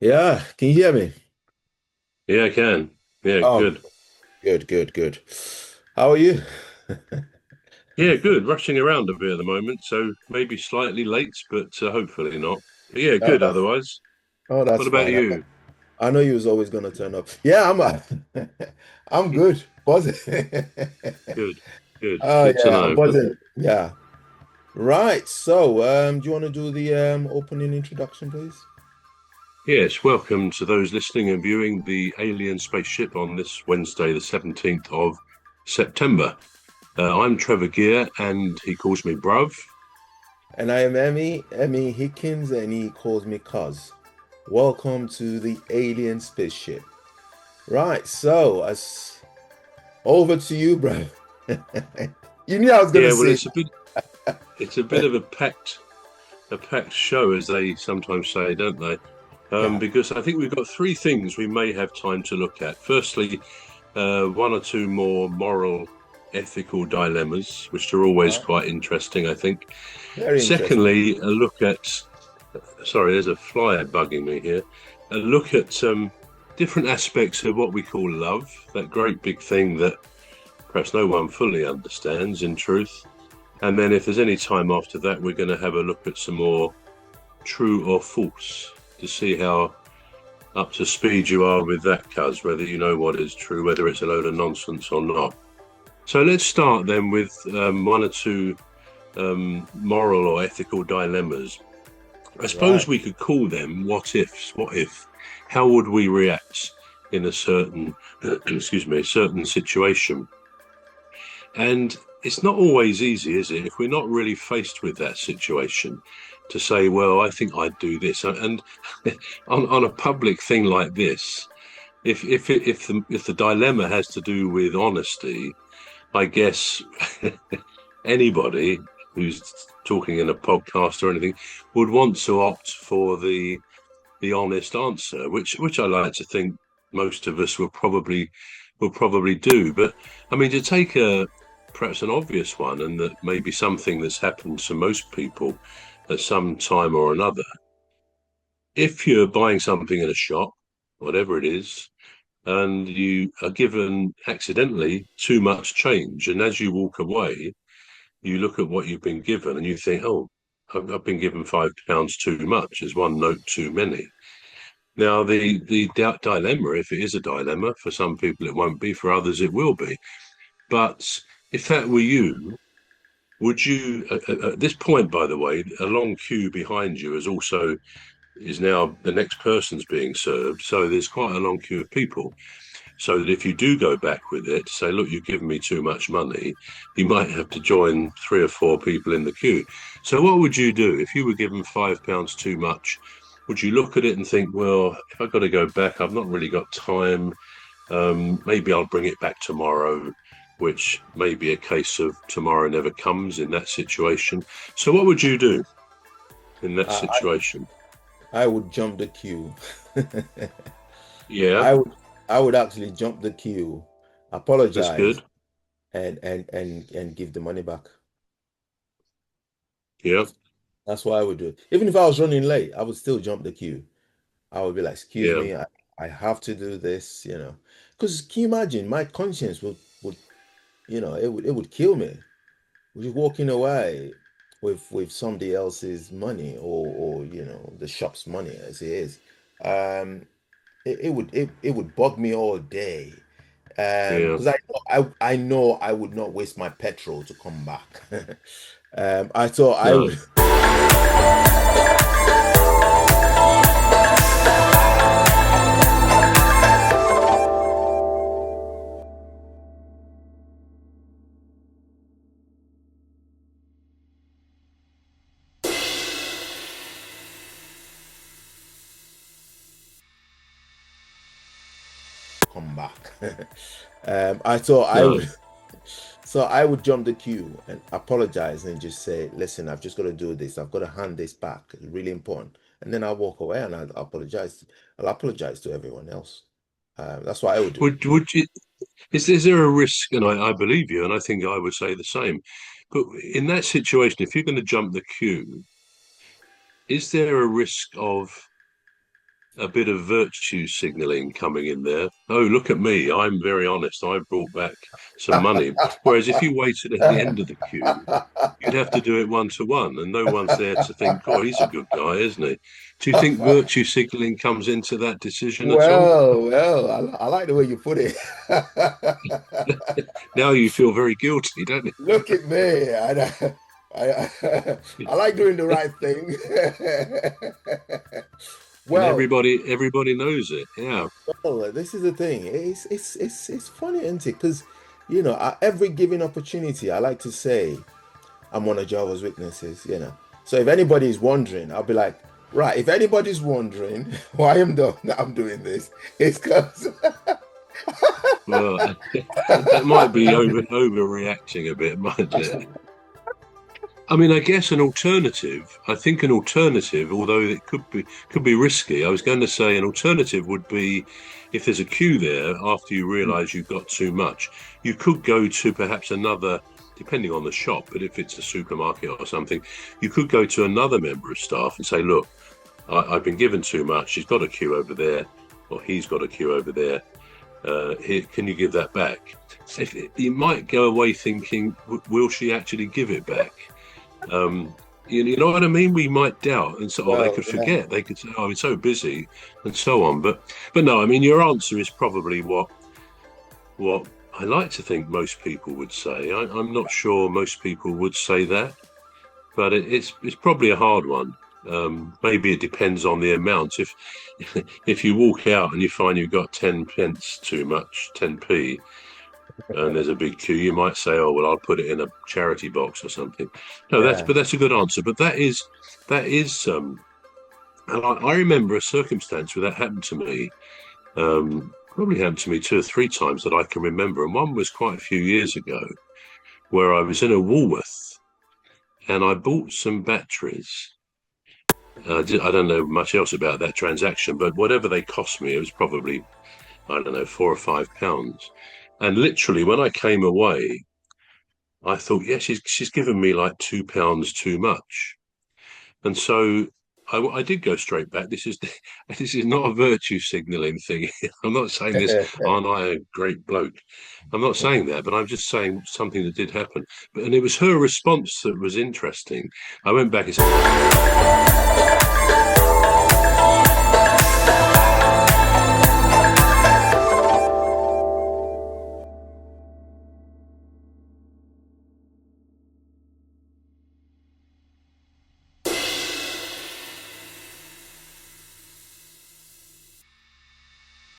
Yeah, can you hear me? Yeah, I can. Yeah, Oh, good. good, good, good. How are you? Yeah, good. Rushing around a bit at the moment, so maybe slightly late, but hopefully not. But yeah, Oh, good otherwise. that's What about fine. you? I know you was always gonna turn up. Yeah, I'm good. Buzzing. Good, good, Oh good to yeah, I'm know. buzzing. Yeah. Right. So, do you want to do the opening introduction, please? Yes, welcome to those listening and viewing the Alien Spaceship on this Wednesday, the 17th of September. I'm Trevor Gear, and he calls me Bruv. And I am Emmy Hikins, and he calls me Cuz. Welcome to the Alien Spaceship. Right. So, as over to you, bro. You knew I was gonna Yeah, well, say. it's a bit of a packed show, as they sometimes say, don't they? Yeah. Because I think we've got three things we may have time to look at. Firstly, one or two more moral, ethical dilemmas, which are always Uh, quite interesting, I think. Very interesting. Secondly, a look at, sorry, there's a fly bugging me here, a look at different aspects of what we call love, that great big thing that perhaps no one fully understands in truth. And then, if there's any time after that, we're going to have a look at some more true or false to see how up to speed you are with that, cuz, whether you know what is true, whether it's a load of nonsense or not. So let's start then with one or two moral or ethical dilemmas. I suppose Right. we could call them what ifs. What if? How would we react in a certain, excuse me, a certain situation? And it's not always easy, is it? If we're not really faced with that situation, to say, well, I think I'd do this. And on a public thing like this, if the dilemma has to do with honesty, I guess anybody who's talking in a podcast or anything would want to opt for the honest answer, which I like to think most of us will probably do. But I mean, to take a perhaps an obvious one, and that maybe something that's happened to most people at some time or another. If you're buying something in a shop, whatever it is, and you are given accidentally too much change. And as you walk away, you look at what you've been given and you think, oh, I've been given £5 too much. Is one note too many? Now, the dilemma, if it is a dilemma, for some people it won't be, for others it will be. But if that were you, would you, at this point, by the way, a long queue behind you is now the next person's being served. So there's quite a long queue of people. So that if you do go back with it, say, look, you've given me too much money, you might have to join three or four people in the queue. So what would you do if you were given £5 too much? Would you look at it and think, well, if I've got to go back, I've not really got time. Maybe I'll bring it back tomorrow, which may be a case of tomorrow never comes in that situation. So what would you do in that I, situation? I would jump the queue. Yeah, I would I would actually jump the queue, that's apologize, good. and give the money back. Yeah, That's what I would do. Even if I was running late, I would still jump the queue. I would be like, excuse yeah. me, I have to do this, you know. Because can you imagine my conscience would it would kill me. Just walking away with somebody else's money or the shop's money as it is. Um it would bug me all day. Yeah. Because I know I would not waste my petrol to come back. I thought I No. would come back. I thought I No. would so I would jump the queue and apologize and just say, listen, I've just got to do this. I've got to hand this back. It's really important. And then I'll walk away and I'll apologize to everyone else. That's what I would do. Would you? Is there a risk? And I believe you, and I think I would say the same. But in that situation, if you're going to jump the queue, is there a risk of a bit of virtue signaling coming in there? Oh, look at me. I'm very honest. I brought back some money. Whereas if you waited at the end of the queue, you'd have to do it one to one, and no one's there to think, oh, he's a good guy, isn't he? Do you think virtue signaling comes into that decision at all? I like the way you put it. Now you feel very guilty, don't Look at me. you? I like doing the right thing. And Well, everybody knows it. Yeah. well, this is the thing. It's funny, isn't it? Because, at every given opportunity, I like to say I'm one of Jehovah's Witnesses, So if anybody's wondering, I'll be like, right, if anybody's wondering why I'm doing this, it's because Well, that might be overreacting a bit, mightn't it? I mean, I guess I think an alternative, although it could be risky. I was going to say an alternative would be if there's a queue there after you realise you've got too much, you could go to perhaps another, depending on the shop, but if it's a supermarket or something, you could go to another member of staff and say, look, I've been given too much. She's got a queue over there, or he's got a queue over there. Here, can you give that back? You might go away thinking, will she actually give it back? You know what I mean? We might doubt, and so they well, could yeah, forget. They could say, "Oh, it's so busy," and so on. But no, I mean, your answer is probably what I like to think most people would say. I'm not sure most people would say that, but it's probably a hard one. Maybe it depends on the amount. If you walk out and you find you've got 10 pence too much, 10p, and there's a big queue, you might say, "Oh, well, I'll put it in a charity box or something." No, yeah. that's a good answer. But that is. And I remember a circumstance where that happened to me. Probably happened to me two or three times that I can remember, and one was quite a few years ago, where I was in a Woolworth and I bought some batteries. I don't know much else about that transaction, but whatever they cost me, it was probably, I don't know, £4 or £5. And literally, when I came away, I thought, yeah, she's given me like £2 too much, and so I did go straight back. This is this is not a virtue signalling thing. I'm not saying this. Aren't I a great bloke? I'm not saying that, but I'm just saying something that did happen. And it was her response that was interesting. I went back and said,